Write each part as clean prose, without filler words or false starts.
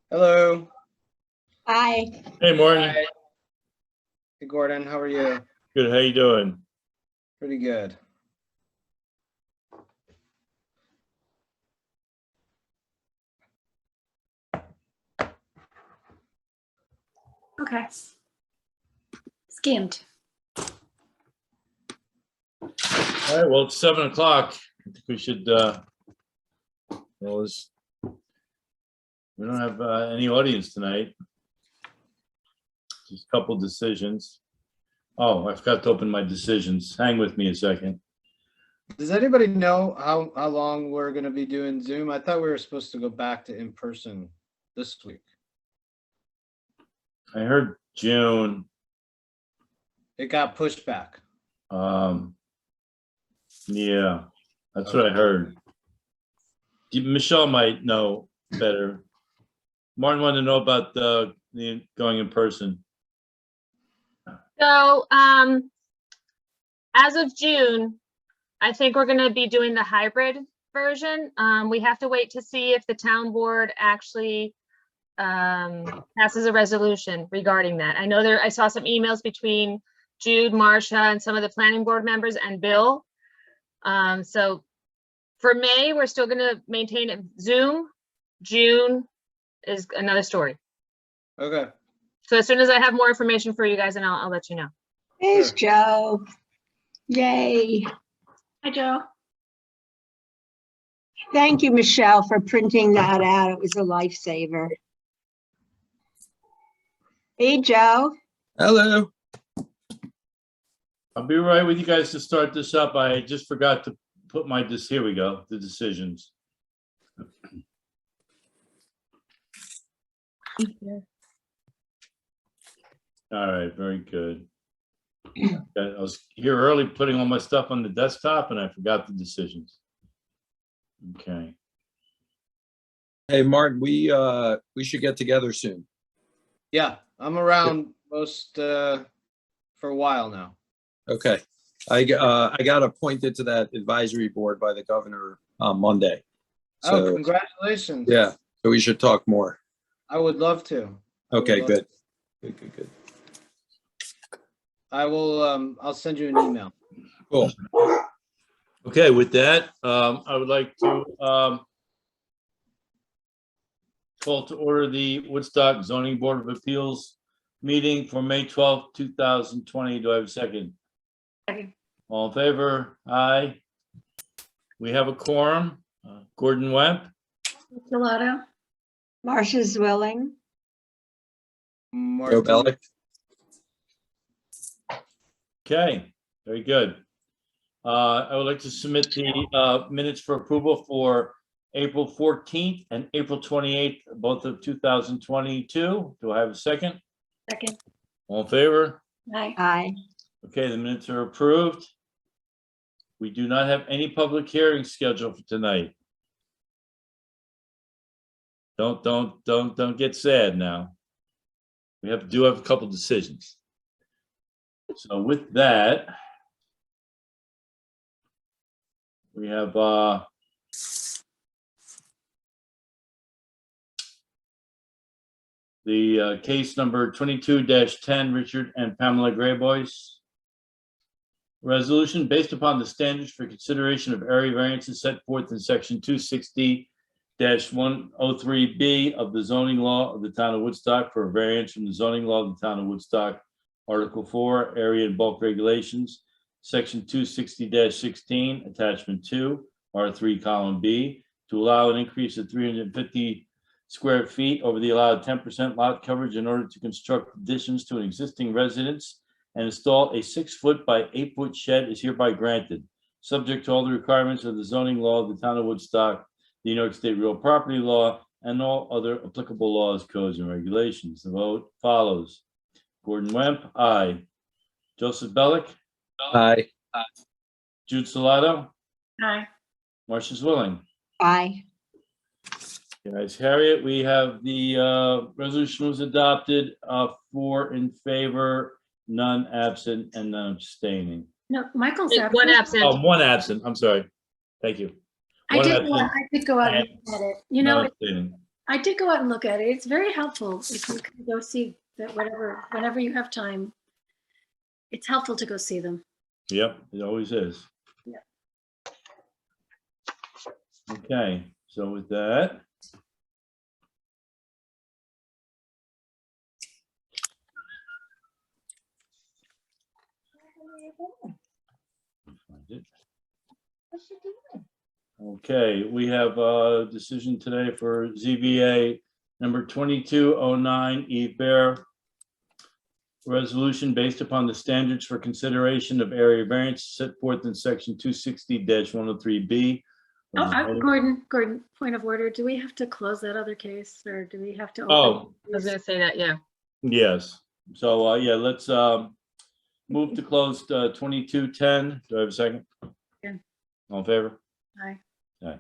Hello. Hi. Hey, Martin. Hi. Hey, Gordon. How are you? Good. How you doing? Pretty good. Okay. Skimmed. All right. Well, it's 7 o'clock. I think we should. We don't have any audience tonight. Just a couple decisions. Oh, I forgot to open my decisions. Hang with me a second. Does anybody know how long we're going to be doing Zoom? I thought we were supposed to go back to in person this week. I heard June. It got pushed back. Yeah, that's what I heard. Michelle might know better. Martin wanted to know about the going in person. So, as of June, I think we're gonna be doing the hybrid version. We have to wait to see if the town board actually passes a resolution regarding that. I know I saw some emails between Jude, Marcia, and some of the planning board members and Bill. So for May, we're still gonna maintain it Zoom. June is another story. Okay. So as soon as I have more information for you guys, and I'll let you know. There's Sure. Joe. Yay. Hi, Joe. Thank you, Michelle, for printing that out. It was a lifesaver. Hey, Joe. Hello. I'll be right with you guys to start this up. I just forgot to put here we go, the decisions. All right, very good. I was here early putting all my stuff on the desktop and I forgot the decisions. Okay. Hey, Martin, we should get together soon. Yeah, I'm around most for a while now. Okay. I got appointed to that advisory board by the governor on Monday. Oh, So, congratulations. yeah, so we should talk more. I would love to. Okay, good. Good. I will I'll send you an email. Cool. Okay, with that, I would like to call to order the Woodstock Zoning Board of Appeals meeting for May 12th, 2020. Do I have a second? Second. All in favor? Aye. We have a quorum. Gordon Webb, Gelato. Marcia's willing. Joe Martin, Bellick. okay, very good. I would like to submit the minutes for approval for April 14th and April 28th, both of 2022. Do I have a second? Second. All in favor? Hi. Aye. Okay, the minutes are approved. We do not have any public hearings scheduled for tonight. Don't get sad now. We do have a couple decisions. So with that, we have the case number 22-10, Richard and Pamela Grayboys. Resolution based upon the standards for consideration of area variances set forth in section 260-103B of the zoning law of the town of Woodstock for a variance from the zoning law of the town of Woodstock, Article 4, area and bulk regulations, section 260-16, attachment 2, R3, column B, to allow an increase of 350 square feet over the allowed 10% lot coverage in order to construct additions to an existing residence and install a 6-foot by 8-foot shed is hereby granted, subject to all the requirements of the zoning law of the town of Woodstock, the New York State Real Property Law, and all other applicable laws, codes, and regulations. The vote follows. Gordon Wemp, aye. Joseph Bellick, Aye. Jude Salato, Hi. Marcia Zwilling. Aye. Guys, Harriet, we have the resolution was adopted, 4 in favor, none absent, and none abstaining. No, Michael's One absent. absent. Oh, 1 absent, I'm sorry. Thank you. I One did absent, go out and look at it. You know, none abstaining. I did go out and look at it. It's very helpful if you can go see that whenever you have time. It's helpful to go see them. Yep, it always is. Yeah. Okay, so with that. Okay, we have a decision today for ZBA number 2209 Eve Bear. Resolution based upon the standards for consideration of area variance set forth in section 260-103B. Gordon, point of order. Do we have to close that other case or do we have to? Oh, I was gonna say that, yeah. yes. So, yeah, let's move to close 2210. Do I have a second? Yeah. All in favor? Aye. Aye.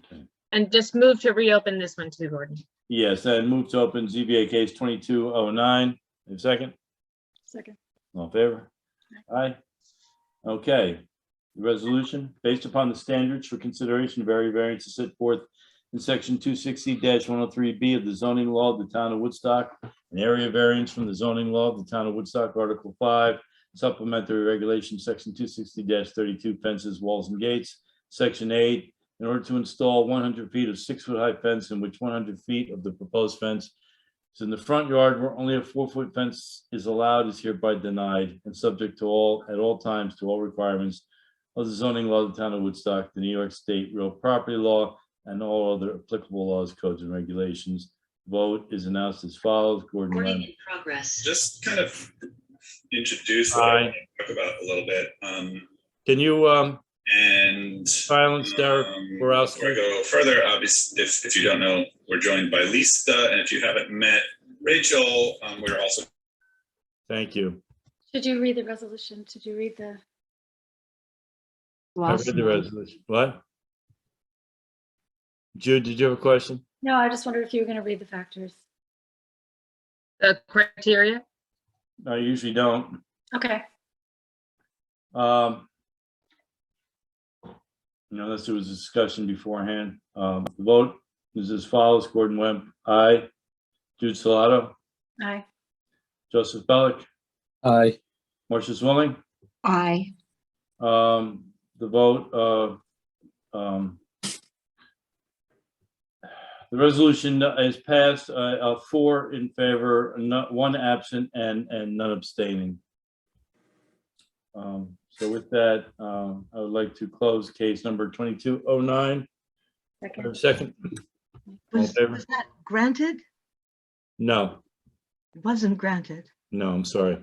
Okay. And just move to reopen this one too, Gordon. Yes, and move to open ZBA case 2209. Have a second? Second. All in favor? Aye. Okay. The resolution, based upon the standards for consideration of area variances set forth in section 260-103B of the zoning law of the town of Woodstock, an area variance from the zoning law of the town of Woodstock, Article 5, supplementary regulation, section 260-32 fences, walls, and gates, section 8, in order to install 100 feet of 6-foot high fence in which 100 feet of the proposed fence is in the front yard where only a 4-foot fence is allowed is hereby denied and subject to all, at all times, to all requirements of the zoning law of the town of Woodstock, the New York State real property law, and all other applicable laws, codes, and regulations. Vote is announced as follows. Gordon Lamb. Recording in progress. Just kind of introduce what I Aye. want to talk about a little bit. Can you And silence Derek before I go further, obviously, if you don't know, we're joined by Lisa, and if you haven't met Rachel, we're also. Thank you. Did you read the resolution? Did you read the? I read the resolution. What? Jude, did you have a question? No, I just wondered if you were going to read the factors. The criteria? I usually don't. Okay. Unless there was a discussion beforehand. The vote is as follows. Gordon Webb, aye. Jude Salato, Aye. Joseph Bellick, Aye. Marcia Zwilling. Aye. The vote, the resolution is passed, 4 in favor, 1 absent, and none abstaining. So with that, I would like to close case number 2209. Second. Second. All in Was favor? that granted? No, It wasn't granted. no, I'm sorry.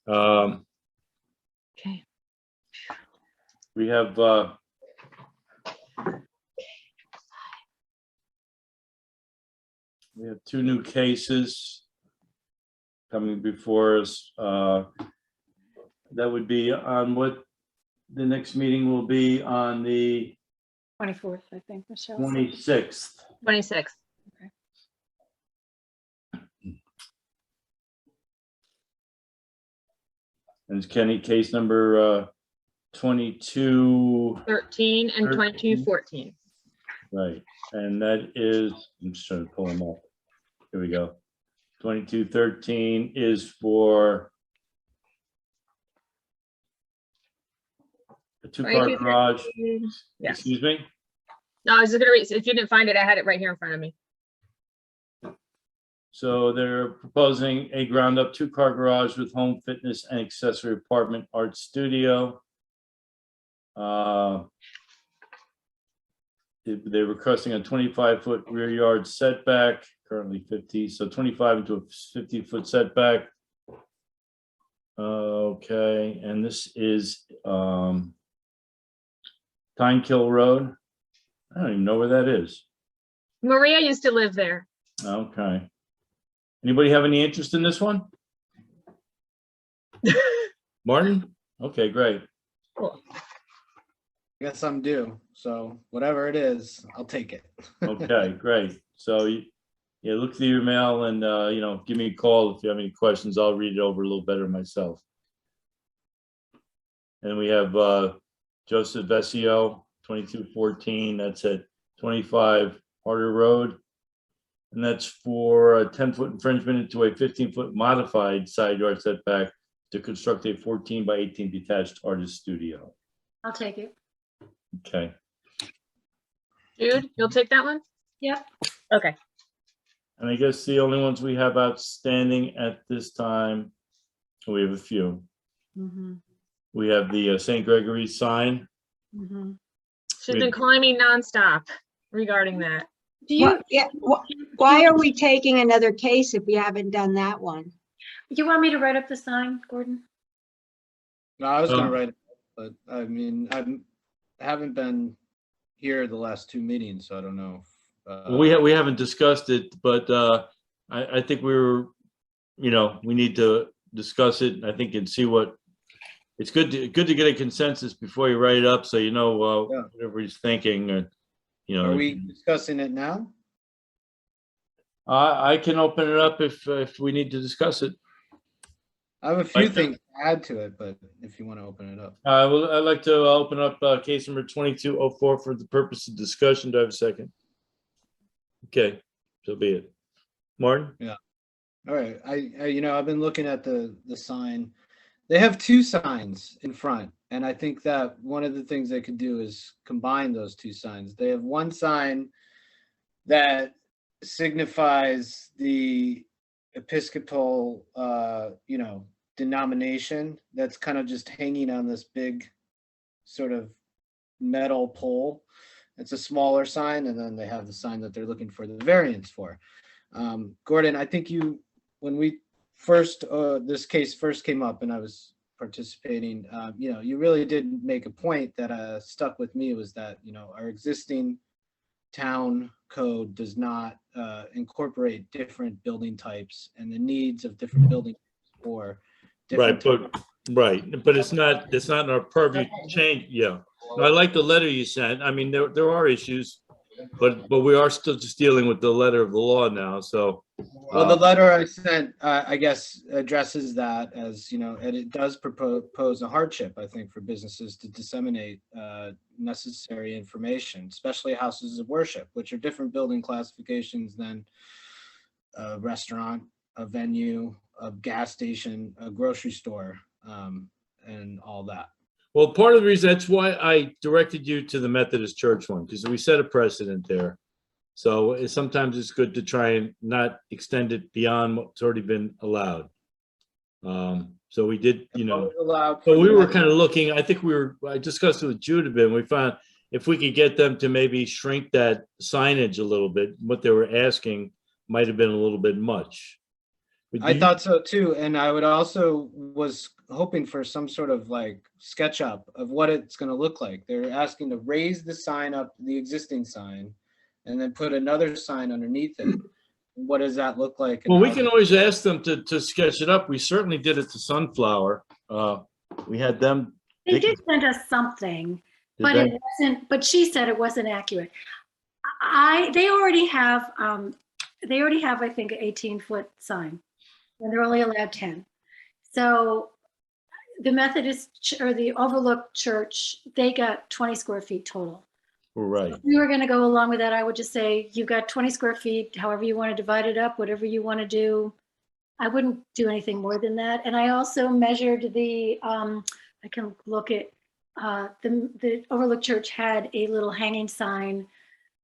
Okay. We have we have 2 new cases coming before us. That would be on what the next meeting will be on the 24th, I think, Michelle. 26th. 26. And it's Kenny, case number 22, 13 and 2214. right, and that is, I'm just trying to pull them up. Here we go. 2213 is for a 2-car garage. Yes. Excuse me? No, I was just gonna read, if you didn't find it, I had it right here in front of me. So they're proposing a ground-up 2-car garage with home fitness and accessory apartment art studio. They're requesting a 25-foot rear yard setback, currently 50, so 25 into a 50-foot setback. Okay, and this is Tyne Kill Road. I don't even know where that is. Maria used to live there. Okay. Anybody have any interest in this one? Martin? Okay, great. Cool. I guess I'm due, so whatever it is, I'll take it. Okay, great. So Yeah, look through your mail and, give me a call if you have any questions. I'll read it over a little better myself. And we have Joseph Vesio, 2214, that's at 25 Harder Road. And that's for a 10-foot infringement into a 15-foot modified side yard setback to construct a 14 by 18 detached artist studio. I'll take it. Okay. Jude, you'll take that one? Yep. Okay. And I guess the only ones we have outstanding at this time, we have a few. Mm-hmm. We have the St. Gregory's sign. Mm-hmm. She's been calling me nonstop regarding that. Do you, Why are we taking another case if we haven't done that one? you want me to write up the sign, Gordon? No, I was gonna write it, but I mean, I haven't been here the last two meetings, so I don't know. We haven't discussed it, but I think we need to discuss it, I think, and see what, it's good to get a consensus before you write it up, so Yeah. whatever he's thinking, Are we discussing it now? I can open it up if we need to discuss it. I have a few Like- things to add to it, but if you want to open it up. I'd like to open up case number 2204 for the purpose of discussion. Do I have a second? Okay, so be it. Martin? All right, I've been looking at the sign. They have two signs in front, and I think that one of the things they could do is combine those two signs. They have one sign that signifies the Episcopal, denomination that's kind of just hanging on this big sort of metal pole. It's a smaller sign, and then they have the sign that they're looking for the variance for. Gordon, I think when we first, this case first came up and I was participating, you really did make a point that stuck with me, was that, our existing town code does not incorporate different building types and the needs of different building types or different. But it's not in our purview to change. Yeah. No, I like the letter you sent. I mean, there are issues, but we are still just dealing with the letter of the law now, so. Well, the letter I sent, I guess, addresses that as, and it does pose a hardship, I think, for businesses to disseminate necessary information, especially houses of worship, which are different building classifications than a restaurant, a venue, a gas station, a grocery store, and all that. Well, part of the reason, that's why I directed you to the Methodist Church one, because we set a precedent there. So sometimes it's good to try and not extend it beyond what's already been allowed. So we did, but we were kind of looking, I discussed it with Jude a bit, and we found if we could get them to maybe shrink that signage a little bit, what they were asking might have been a little bit much. I thought so too, and I was hoping for some sort of like SketchUp of what it's going to look like. They're asking to raise the sign up, the existing sign, and then put another sign underneath it. What does that look like? Well, we can always ask them to sketch it up. We certainly did it to Sunflower. We had them. They did send us something, but it wasn't, but she said it wasn't accurate. They already have, I think, an 18-foot sign, and they're only allowed 10. So the Methodist or the Overlook Church, they got 20 square feet total. Right. If we were going to go along with that, I would just say you've got 20 square feet, however you want to divide it up, whatever you want to do. I wouldn't do anything more than that. And I also measured I can look at, the Overlook Church had a little hanging sign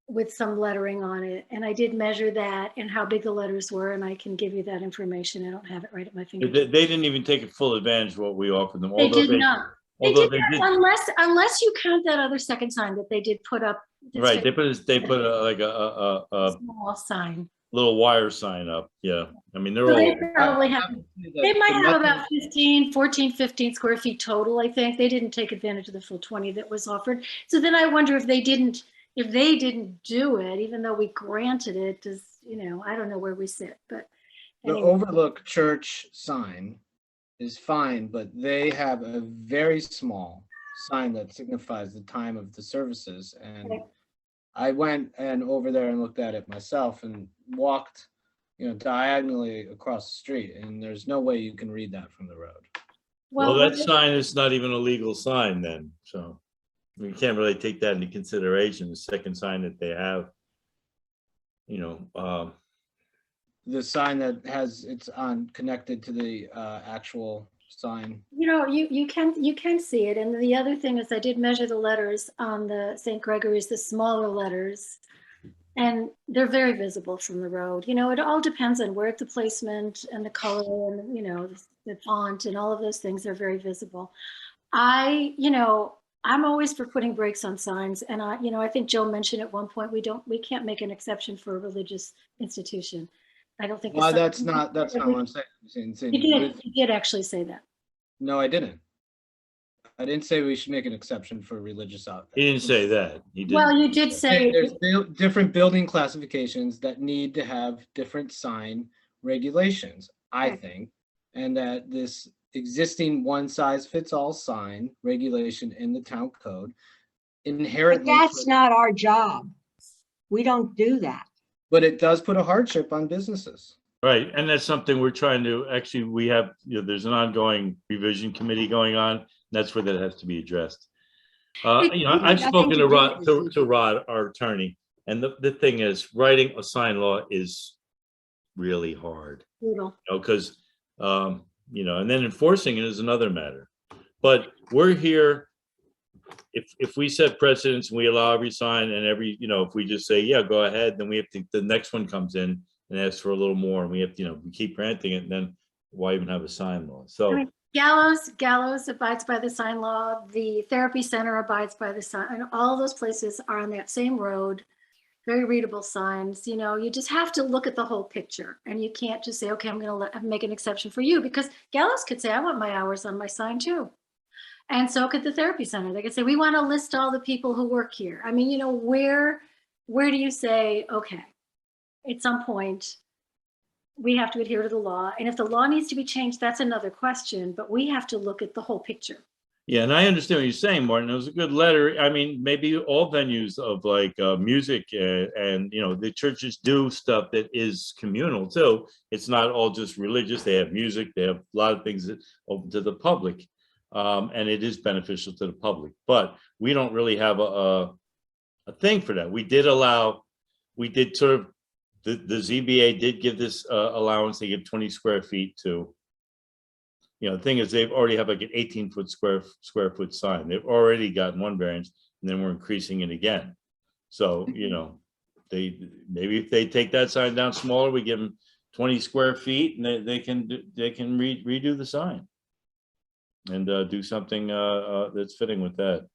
with some lettering on it. And I did measure that and how big the letters were. And I can give you that information. I don't have it right at my fingertips. They didn't even take full advantage of what we offered them. They did not. They Although did not, unless you count that other second sign that they did put up. Right, they put a small sign. little wire sign up. Yeah, I mean, they're So all. they probably have, they might have about 15 square feet total, I think. They didn't take advantage of the full 20 that was offered. So then I wonder if they didn't do it, even though we granted it, I don't know where we sit, but. Anyway. The Overlook Church sign is fine, but they have a very small sign that signifies the time of the services. And I went and over there and looked at it myself and walked, diagonally across the street, and there's no way you can read that from the road. Well, what that if- sign is not even a legal sign then, so we can't really take that into consideration, the second sign that they have. The sign that it's on connected to the actual sign. You can see it. And the other thing is I did measure the letters on the St. Gregory's, the smaller letters, and they're very visible from the road. It all depends on where the placement and the color and, the font and all of those things are very visible. I'm always for putting brakes on signs. And I think Joe mentioned at one point, we can't make an exception for a religious institution. I don't think. Well, that's not what I'm saying. You did actually say that. No, I didn't. I didn't say we should make an exception for religious outfits. He didn't say that. He didn't. Well, you did say. There's different building classifications that need to have different sign regulations, I think, and that this existing one size fits all sign regulation in the town code But inherently. that's not our job. We don't do that. But it does put a hardship on businesses. Right, and that's something we're trying to, actually, we have, there's an ongoing revision committee going on. That's where that has to be addressed. I've spoken to Rod, our attorney, and the thing is, writing a sign law is really hard. Brutal. Because, and then enforcing it is another matter. But we're here, if we set precedents and we allow every sign and every, if we just say, yeah, go ahead, then we have to, the next one comes in and asks for a little more, and we have to, we keep granting it, and then why even have a sign law? So. Gallows abides by the sign law. The therapy center abides by the sign, and all those places are on that same road. Very readable signs. You just have to look at the whole picture, and you can't just say, okay, I'm going to make an exception for you, because Gallows could say, I want my hours on my sign too. And so could the therapy center. They could say, we want to list all the people who work here. I mean, where do you say, okay, at some point, we have to adhere to the law. And if the law needs to be changed, that's another question, but we have to look at the whole picture. Yeah, and I understand what you're saying, Martin. It was a good letter. I mean, maybe all venues of like music and the churches do stuff that is communal too. It's not all just religious. They have music. They have a lot of things that open to the public, and it is beneficial to the public. But we don't really have a thing for that. We did sort of. The ZBA did give this allowance. They give 20 square feet to, the thing is they've already have like an 18-foot square foot sign. They've already gotten one variance, and then we're increasing it again. So, maybe if they take that sign down smaller, we give them 20 square feet, and they can redo the sign and do something that's fitting with that.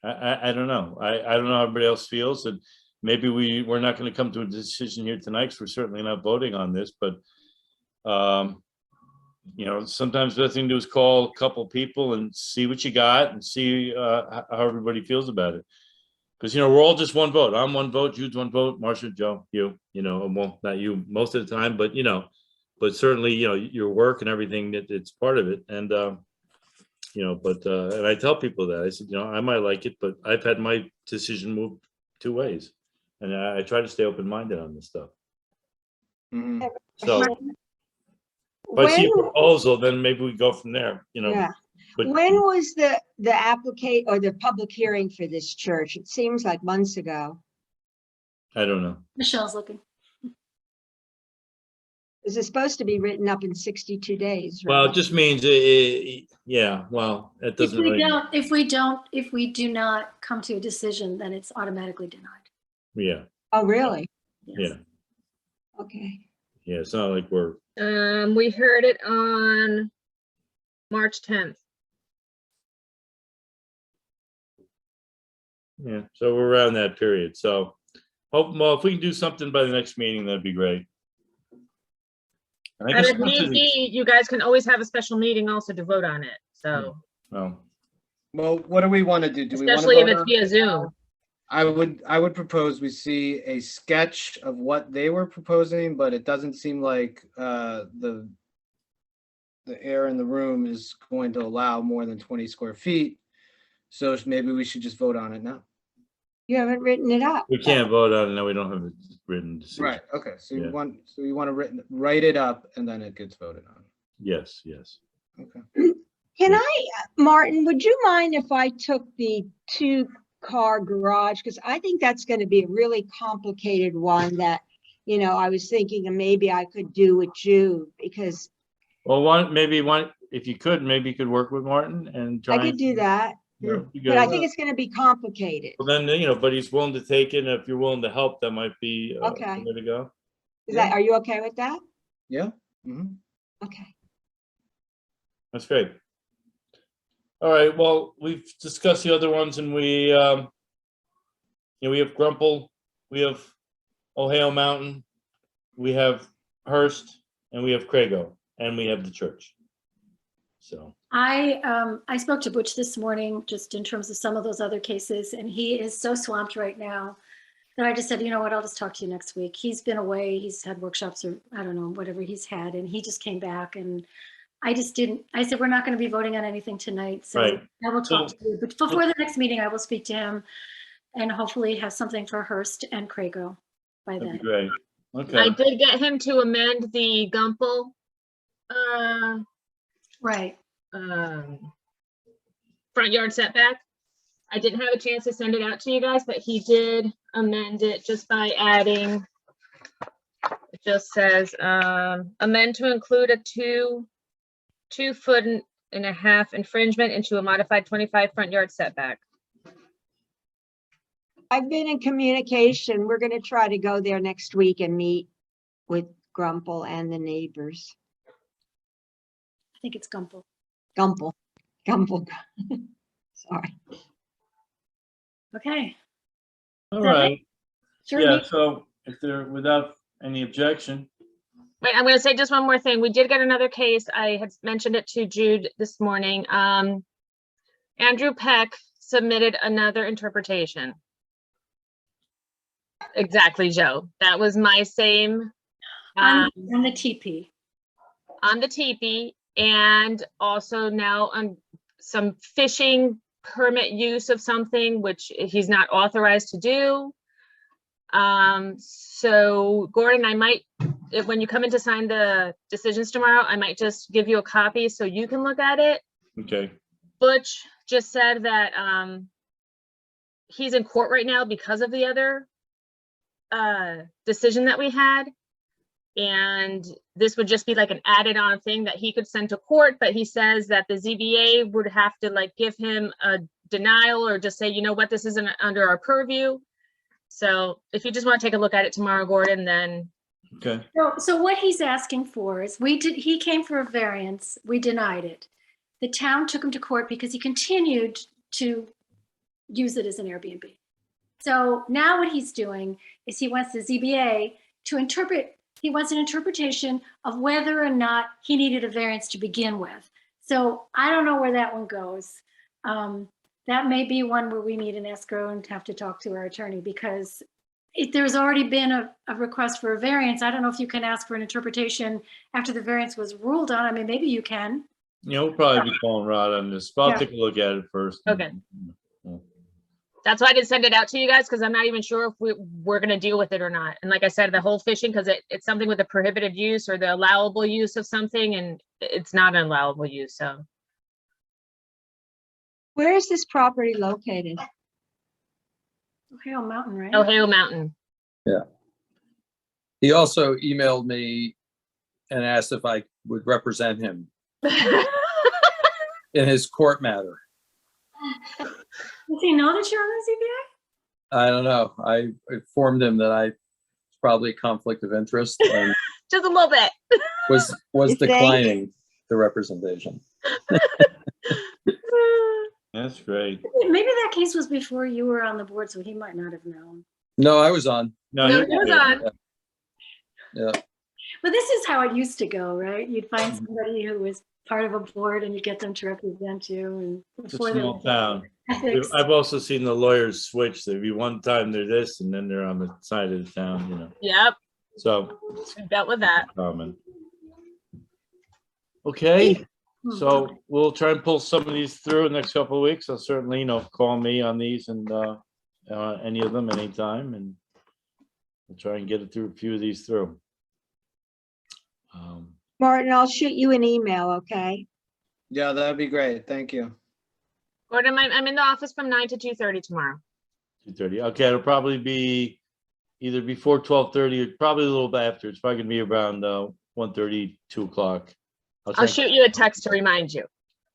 I don't know. I don't know how everybody else feels, and maybe we're not going to come to a decision here tonight, because we're certainly not voting on this, but sometimes the best thing to do is call a couple people and see what you got and see how everybody feels about it. Because, we're all just one vote. I'm one vote, Jude's one vote, Marcia, Joe, you, well, not you most of the time, but, but certainly, your work and everything, it's part of it. And, and I tell people that, I said, I might like it, but I've had my decision moved 2 ways. And I try to stay open-minded on this stuff. Mhm. So if I see a proposal, then maybe we go from there, Yeah. But When was the applicate or the public hearing for this church? It seems like months ago. I don't know. Michelle's looking. Is it supposed to be written up in 62 days? Well, right? it just means, yeah, well, it doesn't really, If we do not come to a decision, then it's automatically denied. yeah, Oh, really? Yes. yeah, Okay. yeah. It's not like we're, We heard it on March 10th. yeah, so we're around that period. So well, if we can do something by the next meeting, that'd be great. And I And guess if need be, you guys can always have a special meeting also to vote on it. So, well, Well, what do we want to do? Do we want to especially if vote it's on via it Zoom. now? I would propose we see a sketch of what they were proposing, but it doesn't seem like the air in the room is going to allow more than 20 square feet. So maybe we should just vote on it now. You haven't written it up. We can't vote on it now. We don't have a written decision. Right, okay, so Yeah. you want to write it up and then it gets voted on. Yes, yes. Okay. Can I, Martin, would you mind if I took the 2-car garage? Because I think that's going to be a really complicated one that, I was thinking maybe I could do with Jude because Well, if you could, maybe you could work with Martin and try. I could do that. Be But I good. think it's going to be complicated. Well, then, but he's willing to take it. And if you're willing to help, that might be Okay. the way to go. Are you okay with that? Yeah? Mhm. Okay. That's great. All right, well, we've discussed the other ones and we have Grumple, we have Ohio Mountain, we have Hearst, and we have Crago, and we have the church. So. I spoke to Butch this morning, just in terms of some of those other cases, and he is so swamped right now that I just said, you know what, I'll just talk to you next week. He's been away, he's had workshops or I don't know, whatever he's had, and he just came back and I said, we're not going to be voting on anything tonight. So Right. I will talk to you, but before the next meeting, I will speak to him and hopefully have something for Hearst and Crago by That'd then. be great. Okay. I did get him to amend the Gumple, Right. front yard setback. I didn't have a chance to send it out to you guys, but he did amend it just by adding, it just says, amend to include a 2.5 foot infringement into a modified 25 front yard setback. I've been in communication. We're going to try to go there next week and meet with Grumple and the neighbors. I think it's Gumple. Gumple. Sorry. Okay. All Is that right. Sure. Yeah, so if they're without any objection, Wait, I'm going to say just one more thing. We did get another case. I had mentioned it to Jude this morning. Andrew Peck submitted another interpretation. Exactly, Joe. That was my same On the TP. on the teepee, and also now on some fishing permit use of something which he's not authorized to do. So Gordon, I might, when you come in to sign the decisions tomorrow, I might just give you a copy so you can look at it. okay. Butch just said that he's in court right now because of the other decision that we had. And this would just be like an added on thing that he could send to court, but he says that the ZBA would have to like give him a denial or just say, you know what, this isn't under our purview. So if you just want to take a look at it tomorrow, Gordon, then. Okay. So what he's asking for is he came for a variance, we denied it. The town took him to court because he continued to use it as an Airbnb. So now what he's doing is he wants the ZBA to interpret, he wants an interpretation of whether or not he needed a variance to begin with. So I don't know where that one goes. That may be one where we need an escrow and have to talk to our attorney because there's already been a request for a variance. I don't know if you can ask for an interpretation after the variance was ruled on. I mean, maybe you can. We'll probably be calling Rod on this, but I'll Yeah. take a look at it first. Okay. That's why I didn't send it out to you guys, because I'm not even sure if we're going to deal with it or not. And like I said, the whole fishing, because it's something with the prohibited use or the allowable use of something, and it's not an allowable use, so. Where is this property located? Ohio Mountain, right? Ohio Mountain. He also emailed me and asked if I would represent him in his court matter. Does he know that you're on the ZBA? I don't know. I informed him that I probably a conflict of interest and Just a little bit. was You think? declining the representation. That's great. Maybe that case was before you were on the board, so he might not have known. No, I was on. No, No, you're he was good. on. Yeah. But this is how it used to go, right? You'd find somebody who was part of a board and you get them to represent you. And It's a before there small was town. ethics. I've also seen the lawyers switch. There'd be one time they're this and then they're on the side of the town, Yep, So it's dealt with that. common. Okay, Hmm. so we'll try and pull some of these through in the next couple of weeks. I'll certainly, call me on these and any of them anytime, and we'll try and get it through a few of these through. Martin, I'll shoot you an email, okay? Yeah, that'd be great. Thank you. Gordon, I'm in the office from 9 to 2:30 tomorrow. 2:30. Okay, it'll probably be either before 12:30 or probably a little bit after. It's probably gonna be around 1:30, 2 o'clock. I'll shoot you a text to remind you.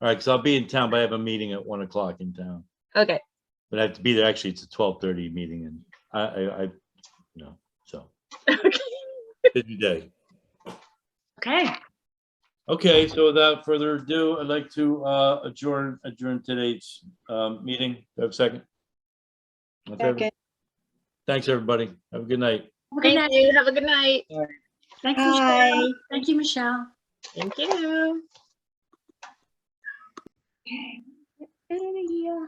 All right, because I'll be in town, but I have a meeting at 1 o'clock in town. Okay. But I have to be there. Actually, it's a 12:30 meeting, and I so busy day. Okay. Okay, so without further ado, I'd like to adjourn today's meeting. Do I have a second? Okay. Okay. Thanks, everybody. Have a good night. Good Thank night. you. Have a good night. Thank you, Bye. Michelle. Thank you, Michelle. Thank you. Yeah.